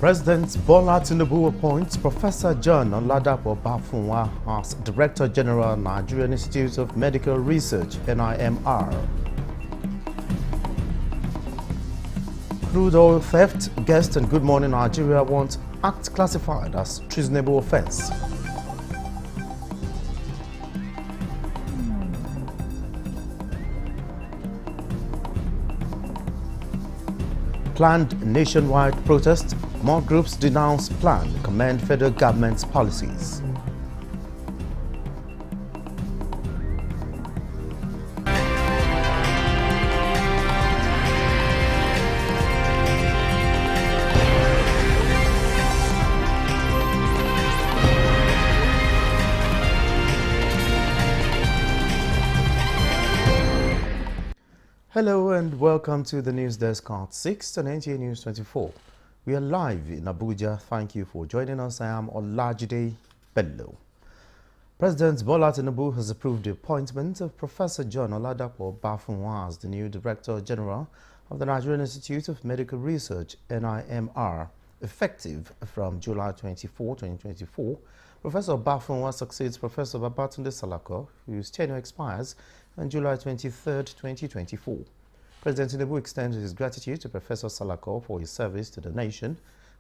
President Bola Tinubu appoints Professor John Oladapo Bafunwa as Director General, Nigerian Institute of Medical Research, NIMR. Crude oil theft, guest and Good Morning Nigeria want act classified as treasonable offense. Planned nationwide protest. More groups denounce plan, commend federal government's policies. Hello and welcome to the News Desk at 6 on NTA News24. We are live in Abuja. Thank you for joining us. I am Olajide Bello. President Bola Tinubu has approved the appointment of Professor John Oladapo Bafunwa as the new Director General of the Nigerian Institute of Medical Research, NIMR, effective from July 24, 2024. Professor Bafunwa succeeds Professor Babatunde Salako, whose tenure expires on July 23, 2024. President Tinubu extends his gratitude to Professor Salako for his service to the nation,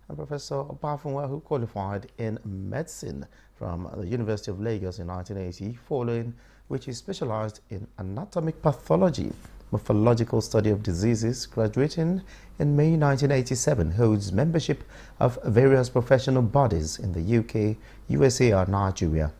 and Professor Bafunwa, who qualified in medicine from the University of Lagos in 1980, following which he specialized in anatomic pathology, morphological study of diseases, graduating in May 1987, holds membership of various professional bodies in the UK, USA and Nigeria.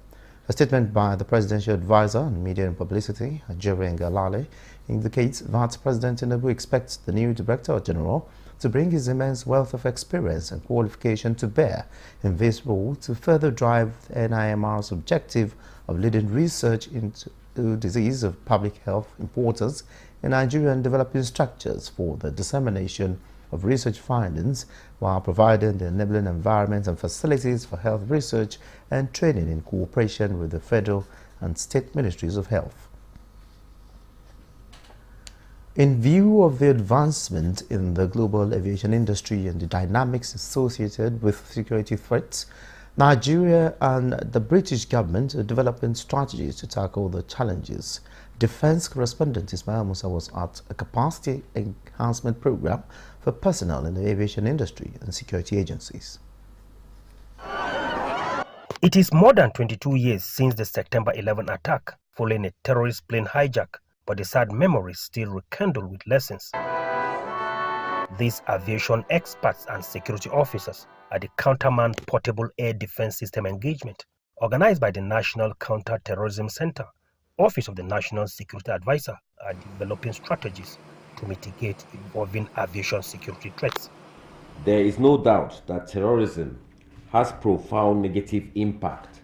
A statement by the Presidential Advisor on Media and Publicity, Ajere Ngalale, indicates that President Tinubu expects the new Director General to bring his immense wealth of experience and qualification to bear in this role to further drive NIMR's objective of leading research into disease of public health importance in Nigeria and developing structures for the dissemination of research findings while providing the enabling environment and facilities for health research and training in cooperation with the federal and state ministries of health. In view of the advancement in the global aviation industry and the dynamics associated with security threats, Nigeria and the British government are developing strategies to tackle the challenges. Defense correspondent Ismail Musa was at a capacity enhancement program for personnel in the aviation industry and security agencies. It is more than 22 years since the September 11 attack following a terrorist plane hijack, but the sad memories still rekindle with lessons. These aviation experts and security officers are the Countermand Portable Air Defense System Engagement, organized by the National Counter-Terrorism Center, Office of the National Security Advisor, are developing strategies to mitigate evolving aviation security threats. There is no doubt that terrorism has profound negative impact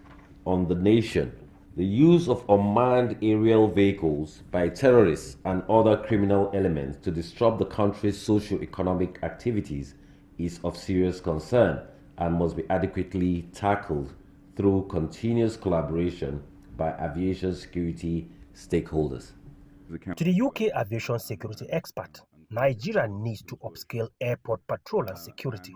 on the nation. The use of unmanned aerial vehicles by terrorists and other criminal elements to disrupt the country's socio-economic activities is of serious concern and must be adequately tackled through continuous collaboration by aviation security stakeholders. To the UK aviation security expert, Nigeria needs to upscale airport patrol and security.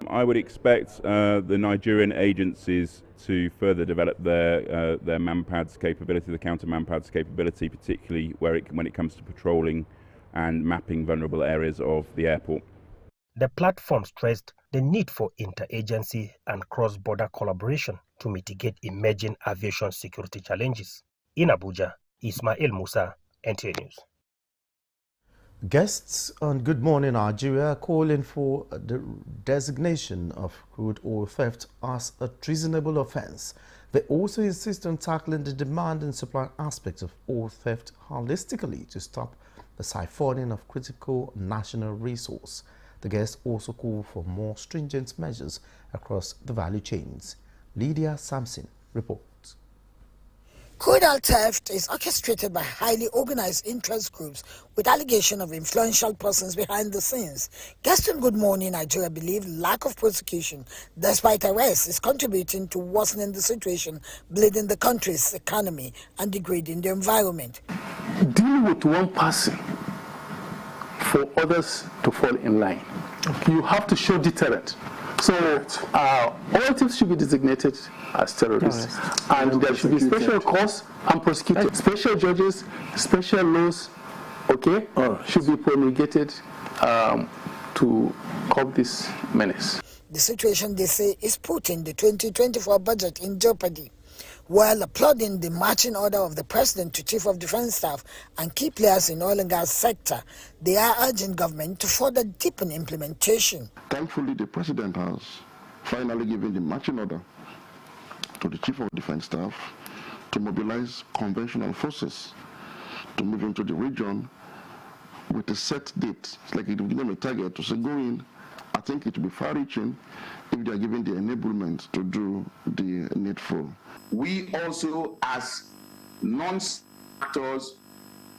I would expect the Nigerian agencies to further develop their MANPADS capability, the counter MANPADS capability, particularly when it comes to patrolling and mapping vulnerable areas of the airport. The platform stressed the need for interagency and cross-border collaboration to mitigate emerging aviation security challenges. In Abuja, Ismail Musa, NTA News. Guests on Good Morning Nigeria are calling for the designation of crude oil theft as a treasonable offense. They also insist on tackling the demand and supply aspects of oil theft holistically to stop the siphoning of critical national resource. The guests also call for more stringent measures across the value chains. Lydia Sampson reports. Crude oil theft is orchestrated by highly organized interest groups with allegation of influential persons behind the scenes. Guests on Good Morning Nigeria believe lack of prosecution, despite arrests, is contributing to worsening the situation, bleeding the country's economy and degrading the environment. Deal with one person for others to fall in line. You have to show deterrent. So all thieves should be designated as terrorists, and there should be special courts and prosecuted. Special judges, special laws, okay, should be promulgated to curb this menace. The situation, they say, is putting the 2024 budget in jeopardy. While applauding the marching order of the President to Chief of Defense Staff and key players in oil and gas sector, they are urging government to further deepen implementation. Thankfully, the President has finally given the marching order to the Chief of Defense Staff to mobilize conventional forces to move into the region with a set date. It's like it will give them a target to say, go in. I think it will be far-reaching if they are given the enablement to do the needful. We also, as non-actors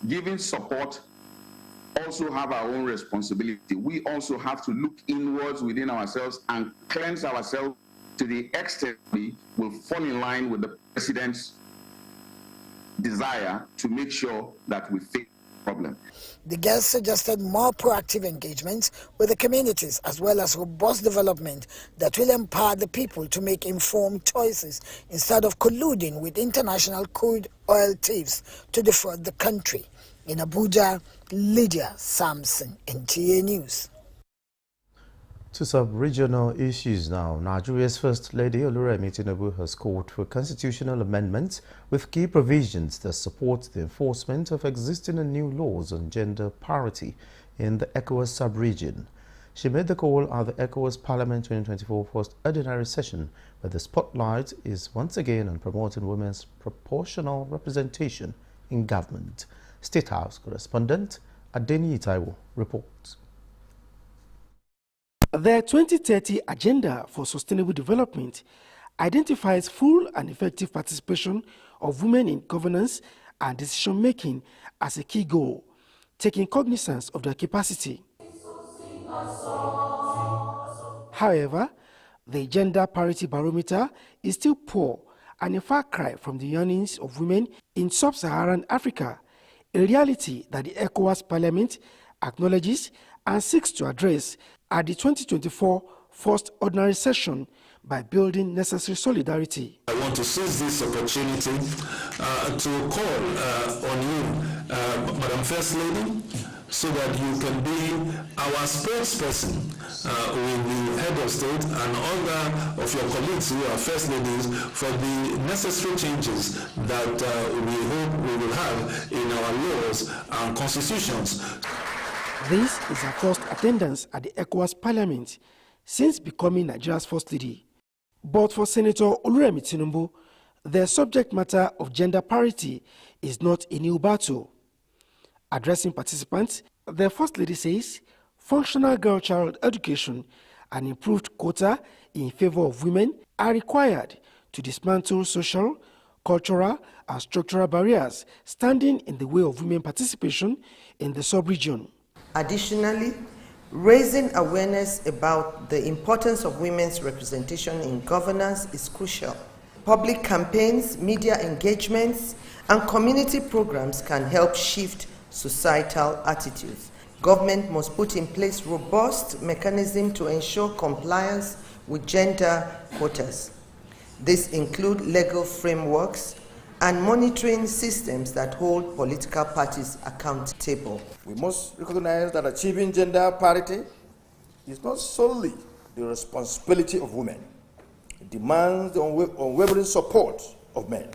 giving support, also have our own responsibility. We also have to look inwards within ourselves and cleanse ourselves to the extent we will fall in line with the President's desire to make sure that we fix the problem. The guests suggested more proactive engagements with the communities as well as robust development that will empower the people to make informed choices instead of colluding with international crude oil thieves to defraud the country. In Abuja, Lydia Sampson, NTA News. To sub-regional issues now, Nigeria's First Lady Oluremi Tinubu has called for constitutional amendments with key provisions that support the enforcement of existing and new laws on gender parity in the ECOWAS sub-region. She made the call at the ECOWAS Parliament 2024 First Ordinary Session, where the spotlight is once again on promoting women's proportional representation in government. State House correspondent Adeni Taiwo reports. The 2030 Agenda for Sustainable Development identifies full and effective participation of women in governance and decision-making as a key goal, taking cognizance of their capacity. However, the gender parity barometer is still poor and a far cry from the yearnings of women in sub-Saharan Africa, a reality that the ECOWAS Parliament acknowledges and seeks to address at the 2024 First Ordinary Session by building necessary solidarity. I want to seize this opportunity to call on you, Madam First Lady, so that you can be our spokesperson with the head of state and other of your colleagues who are First Ladies for the necessary changes that we hope we will have in our laws and constitutions. This is her first attendance at the ECOWAS Parliament since becoming Nigeria's First Lady. But for Senator Oluremi Tinubu, the subject matter of gender parity is not a new battle. Addressing participants, the First Lady says functional girl-child education and improved quota in favor of women are required to dismantle social, cultural, and structural barriers standing in the way of women participation in the sub-region. Additionally, raising awareness about the importance of women's representation in governance is crucial. Public campaigns, media engagements, and community programs can help shift societal attitudes. Government must put in place robust mechanisms to ensure compliance with gender quotas. These include legal frameworks and monitoring systems that hold political parties accountable. We must recognize that achieving gender parity is not solely the responsibility of women. It demands the unwavering support of men.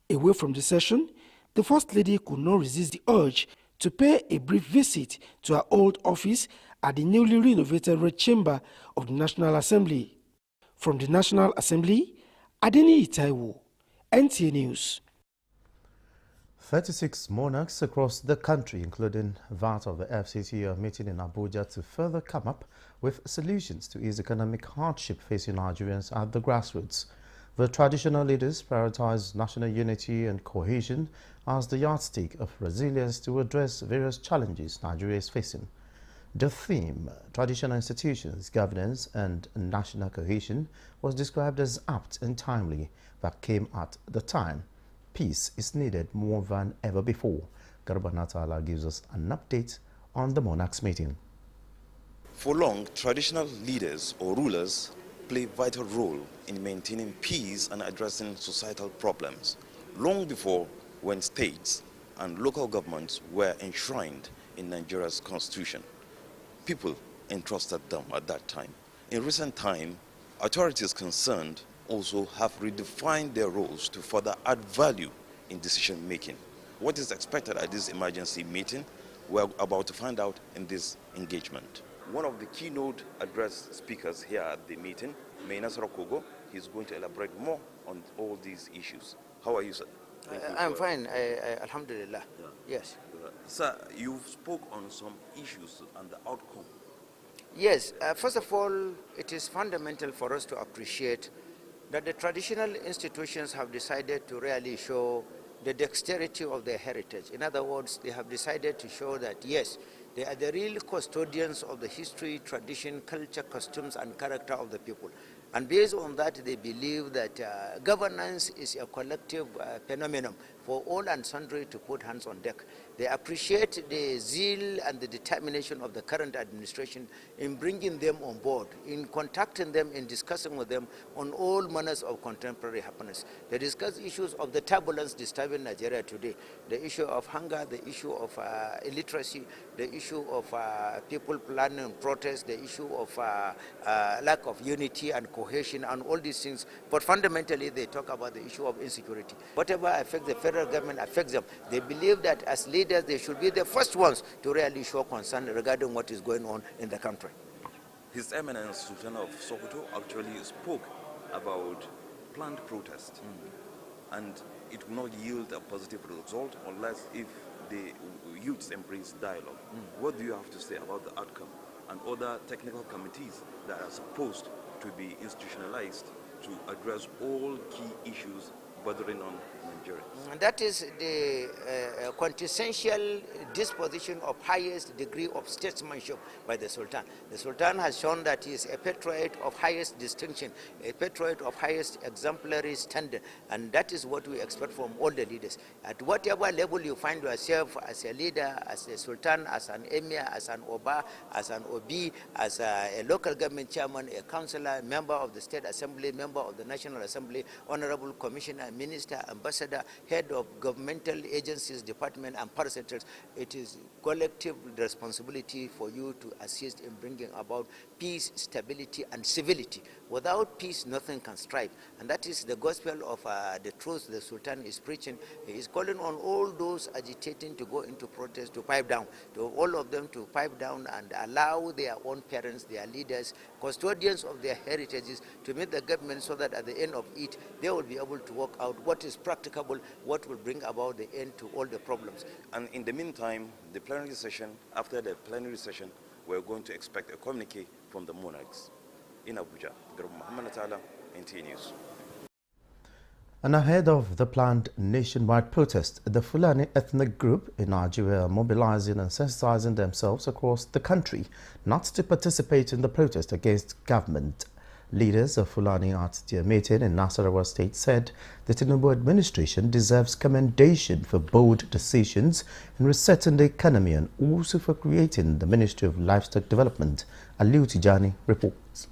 Away from the session, the First Lady could not resist the urge to pay a brief visit to her old office at the newly renovated Red Chamber of the National Assembly. From the National Assembly, Adeni Taiwo, NTA News. 36 monarchs across the country, including that of the FCT, are meeting in Abuja to further come up with solutions to ease economic hardship facing Nigerians at the grassroots. The traditional leaders prioritize national unity and cohesion as the yardstick of resilience to address various challenges Nigeria is facing. The theme, Traditional Institutions, Governance and National Cohesion, was described as apt and timely, that came at the time. Peace is needed more than ever before. Garba Natala gives us an update on the monarchs meeting. For long, traditional leaders or rulers play a vital role in maintaining peace and addressing societal problems. Long before when states and local governments were enshrined in Nigeria's constitution, people entrusted them at that time. In recent time, authorities concerned also have redefined their roles to further add value in decision making. What is expected at this emergency meeting, we're about to find out in this engagement. One of the keynote address speakers here at the meeting, Mainasara Kogo, he's going to elaborate more on all these issues. How are you, sir? I'm fine, alhamdulillah. Yeah. Yes. Sir, you spoke on some issues and the outcome. Yes, first of all, it is fundamental for us to appreciate that the traditional institutions have decided to really show the dexterity of their heritage. In other words, they have decided to show that, yes, they are the real custodians of the history, tradition, culture, customs, and character of the people. And based on that, they believe that governance is a collective phenomenon for all and sundry to put hands on deck. They appreciate the zeal and the determination of the current administration in bringing them on board, in contacting them, in discussing with them on all manners of contemporary happiness. They discuss issues of the turbulence disturbing Nigeria today, the issue of hunger, the issue of illiteracy, the issue of people planning protests, the issue of lack of unity and cohesion and all these things. But fundamentally, they talk about the issue of insecurity. Whatever affects the federal government affects them. They believe that as leaders, they should be the first ones to really show concern regarding what is going on in the country. His Eminence Sultan of Sokoto actually spoke about planned protest, and it will not yield a positive result unless if the youths embrace dialogue. What do you have to say about the outcome and other technical committees that are supposed to be institutionalized to address all key issues bothering on Nigeria? And that is the quintessential disposition of highest degree of statesmanship by the Sultan. The Sultan has shown that he is a patriot of highest distinction, a patriot of highest exemplary standard, and that is what we expect from all the leaders. At whatever level you find yourself as a leader, as a Sultan, as an Emir, as an Oba, as an Obi, as a local government chairman, a councillor, member of the State Assembly, member of the National Assembly, honorable commissioner, minister, ambassador, head of governmental agencies, department, and parastatals, it is collective responsibility for you to assist in bringing about peace, stability, and civility. Without peace, nothing can strive. And that is the gospel of the truth the Sultan is preaching. He is calling on all those agitating to go into protest to pipe down, to all of them to pipe down and allow their own parents, their leaders, custodians of their heritages to meet the government so that at the end of it, they will be able to work out what is practicable, what will bring about the end to all the problems. And in the meantime, the plenary session, after the plenary session, we're going to expect a communique from the monarchs. In Abuja, Muhammad Atala, NTA News. And ahead of the planned nationwide protest, the Fulani ethnic group in Nigeria are mobilizing and sensitizing themselves across the country not to participate in the protest against government. Leaders of Fulani at their meeting in Nasarawa State said the Tinubu administration deserves commendation for bold decisions in resetting the economy and also for creating the Ministry of Livestock Development. Aliu Tijani reports.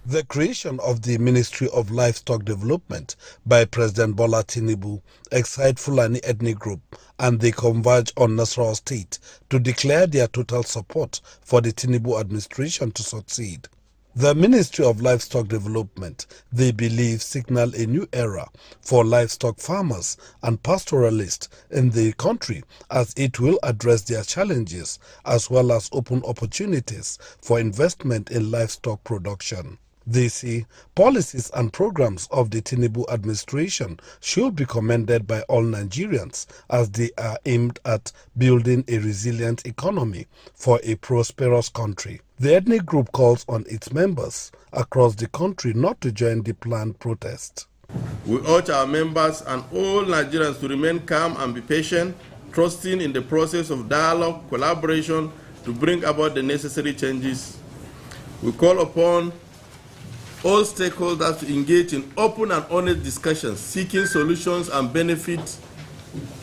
The creation of the Ministry of Livestock Development by President Bola Tinubu excites Fulani ethnic group, and they converge on Nasarawa State to declare their total support for the Tinubu administration to succeed. The Ministry of Livestock Development, they believe, signal a new era for livestock farmers and pastoralists in the country, as it will address their challenges as well as open opportunities for investment in livestock production. They say policies and programs of the Tinubu administration should be commended by all Nigerians, as they are aimed at building a resilient economy for a prosperous country. The ethnic group calls on its members across the country not to join the planned protest. We urge our members and all Nigerians to remain calm and be patient, trusting in the process of dialogue, collaboration to bring about the necessary changes. We call upon all stakeholders to engage in open and honest discussions, seeking solutions and benefits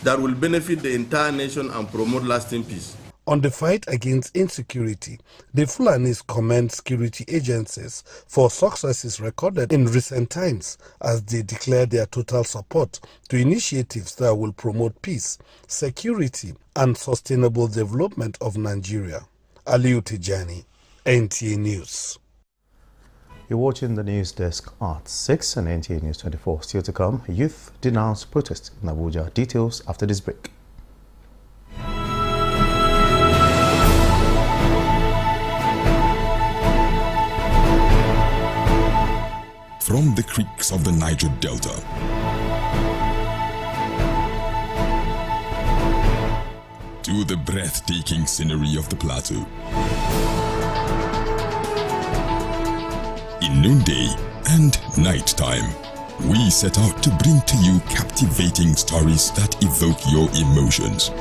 that will benefit the entire nation and promote lasting peace. On the fight against insecurity, the Fulanis commend security agencies for successes recorded in recent times as they declare their total support to initiatives that will promote peace, security, and sustainable development of Nigeria. Aliu Tijani, NTA News. You're watching the news desk at 6 and NTA News 24. Still to come, youth denounce protest in Abuja. Details after this break. From the creeks of the Niger Delta to the breathtaking scenery of the plateau, in noonday and nighttime, we set out to bring to you captivating stories that evoke your emotions.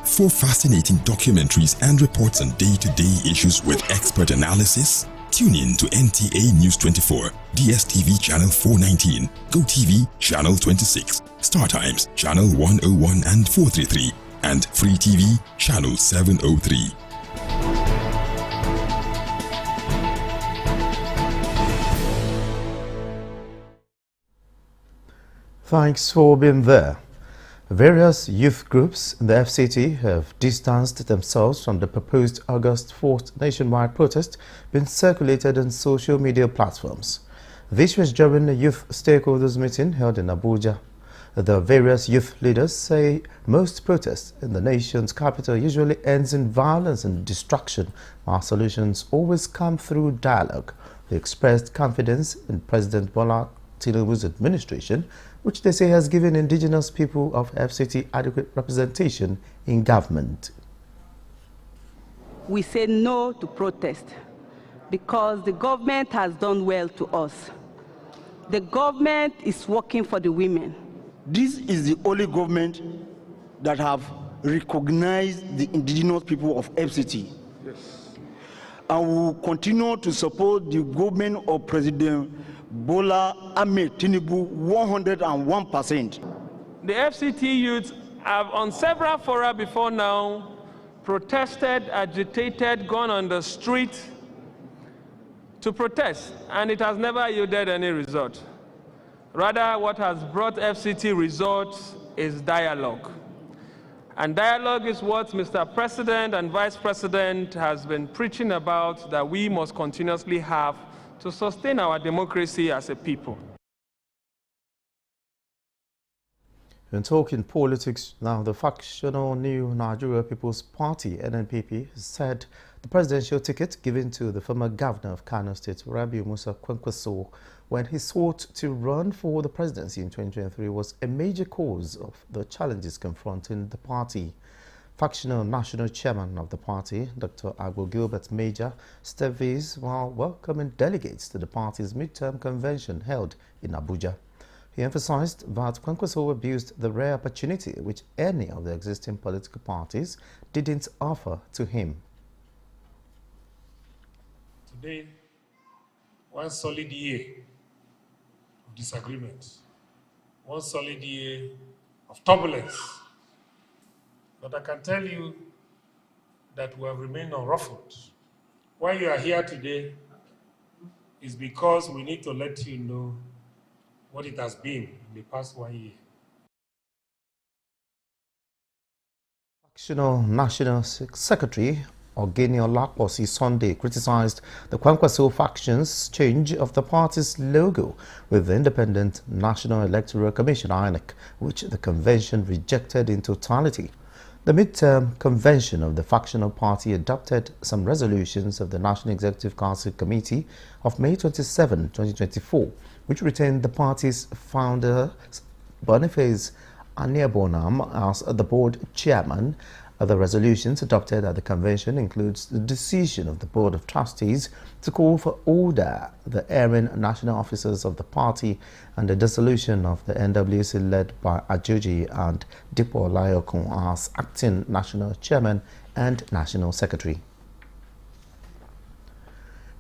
For fascinating documentaries and reports on day-to-day issues with expert analysis, tune in to NTA News24, DSTV Channel 419, GoTV Channel 26, StarTimes Channel 101 and 433, and Free TV Channel 703. Thanks for being there. Various youth groups in the FCT have distanced themselves from the proposed August 4th nationwide protest being circulated on social media platforms. This was during a youth stakeholders meeting held in Abuja. The various youth leaders say most protests in the nation's capital usually ends in violence and destruction, while solutions always come through dialogue. They expressed confidence in President Bola Tinubu's administration, which they say has given indigenous people of FCT adequate representation in government. We say no to protest because the government has done well to us. The government is working for the women. This is the only government that have recognized the indigenous people of FCT. Yes. And we will continue to support the government of President Bola Ahmed Tinubu 101%. The FCT youth have on several fora before now protested, agitated, gone on the street to protest, and it has never yielded any result. Rather, what has brought FCT results is dialogue. And dialogue is what Mr. President and Vice President has been preaching about, that we must continuously have to sustain our democracy as a people. In talking politics now, the factional New Nigeria People's Party, NNPP, said the presidential ticket given to the former governor of Kano State, Rabiu Musa Kwankwaso, when he sought to run for the presidency in 2023 was a major cause of the challenges confronting the party. Factional national chairman of the party, Dr. Agbo Gilbert Major, stepped this while welcoming delegates to the party's midterm convention held in Abuja. He emphasized that Kwankwaso abused the rare opportunity which any of the existing political parties didn't offer to him. Today, one solid year of disagreement, one solid year of turbulence. But I can tell you that we have remained unruffled. Why you are here today is because we need to let you know what it has been in the past 1 year. Factional National Secretary Ogeni Olaposi Sunday criticized the Kwankwaso faction's change of the party's logo with the Independent National Electoral Commission, INEC, which the convention rejected in totality. The midterm convention of the factional party adopted some resolutions of the National Executive Council Committee of May 27, 2024, which retained the party's founder, Boniface Aniabonam, as the board chairman. Other resolutions adopted at the convention includes the decision of the Board of Trustees to call for order the erring national officers of the party and the dissolution of the NWC led by Ajoji and Dipo Layokun as acting national chairman and national secretary.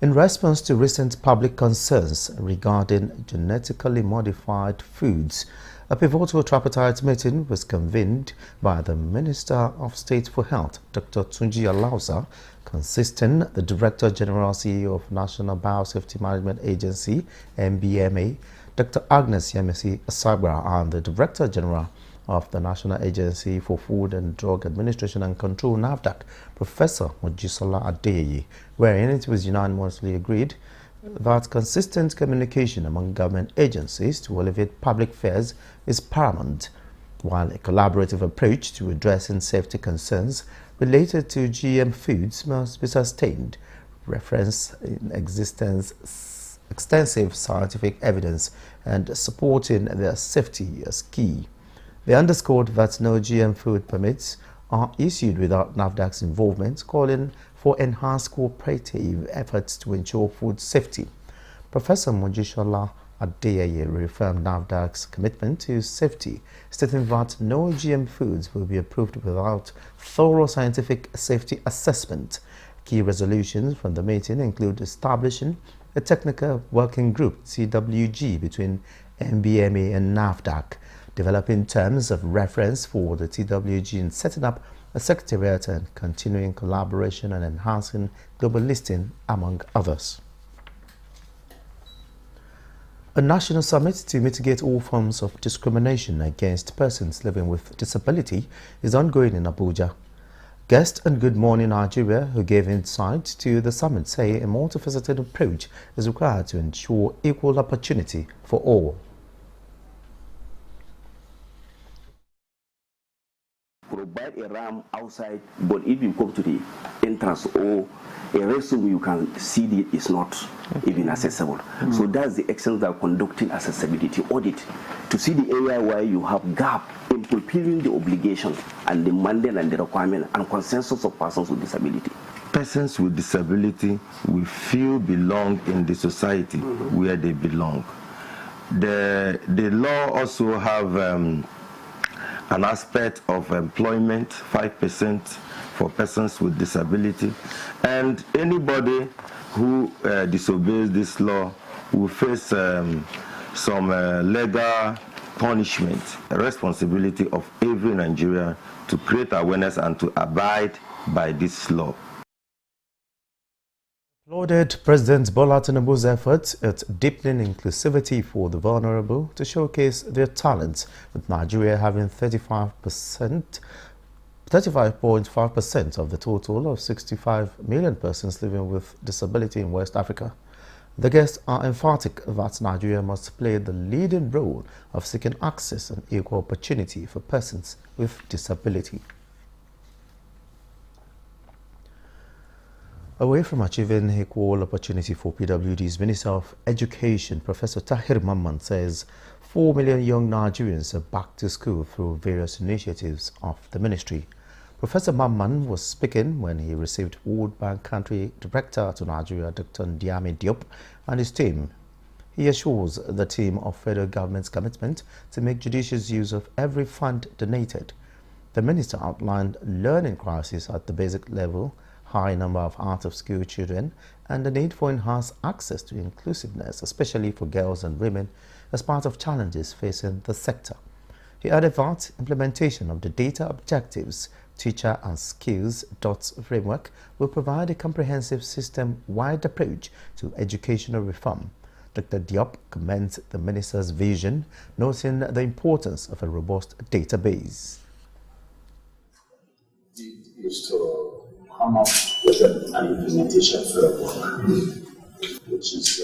In response to recent public concerns regarding genetically modified foods, a pivotal tripartite meeting was convened by the Minister of State for Health, Dr. Tunji Alausa, consisting the Director General CEO of National Biosafety Management Agency, NBMA, Dr. Agnes Yemisi Asabra, and the Director General of the National Agency for Food and Drug Administration and Control, NAFDAC, Professor Mojisola Adeyeye, wherein it was unanimously agreed that consistent communication among government agencies to elevate public affairs is paramount, while a collaborative approach to addressing safety concerns related to GM foods must be sustained. Reference in extensive scientific evidence and supporting their safety as key. They underscored that no GM food permits are issued without NAFDAC's involvement, calling for enhanced cooperative efforts to ensure food safety. Professor Mojisola Adeyeye reaffirmed NAFDAC's commitment to safety, stating that no GM foods will be approved without thorough scientific safety assessment. Key resolutions from the meeting include establishing a technical working group, TWG, between NBMA and NAFDAC, developing terms of reference for the TWG, and setting up a secretariat and continuing collaboration and enhancing global listing, among others. A national summit to mitigate all forms of discrimination against persons living with disability is ongoing in Abuja. Guest on Good Morning Nigeria, who gave insight to the summit, say a multifaceted approach is required to ensure equal opportunity for all. Provide a ramp outside, but if you come to the entrance or a restroom, you can see it is not even accessible. So that's the extent of conducting accessibility audit to see the area where you have gap in fulfilling the obligation and the mandate and the requirement and consensus of persons with disability. Persons with disability will feel belong in the society where they belong. The law also have an aspect of employment, 5% for persons with disability, and anybody who disobeys this law will face some legal punishment. A responsibility of every Nigerian to create awareness and to abide by this law. Applauded President Bola Tinubu's efforts at deepening inclusivity for the vulnerable to showcase their talents, with Nigeria having 35.5% of the total of 65 million persons living with disability in West Africa. The guests are emphatic that Nigeria must play the leading role of seeking access and equal opportunity for persons with disability. Away from achieving equal opportunity for PWD's Minister of Education, Professor Tahir Mamman, says 4 million young Nigerians are back to school through various initiatives of the ministry. Professor Mamman was speaking when he received World Bank Country Director to Nigeria, Dr. Ndiame Diop, and his team. He assures the team of federal government's commitment to make judicious use of every fund donated. The minister outlined learning crisis at the basic level, high number of out-of-school children, and the need for enhanced access to inclusiveness, especially for girls and women, as part of challenges facing the sector. He added that implementation of the data objectives, teacher and skills DOTS framework will provide a comprehensive system-wide approach to educational reform. Dr. Diop commends the minister's vision, noting the importance of a robust database. Is to come up with an implementation framework, which is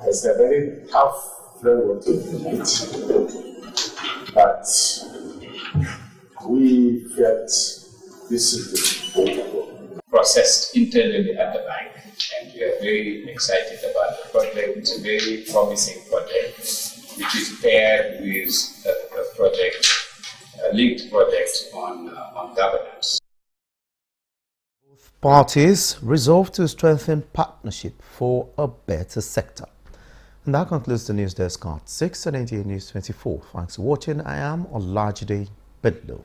it's a very tough framework to implement, but we felt this is the processed internally at the bank, and we are very excited about the project. It's a very promising project, which is paired with a project, a linked project on governance. Parties resolved to strengthen partnership for a better sector. And that concludes the News Desk at 6 on NTA News 24. Thanks for watching. I am Olajide Bedlo.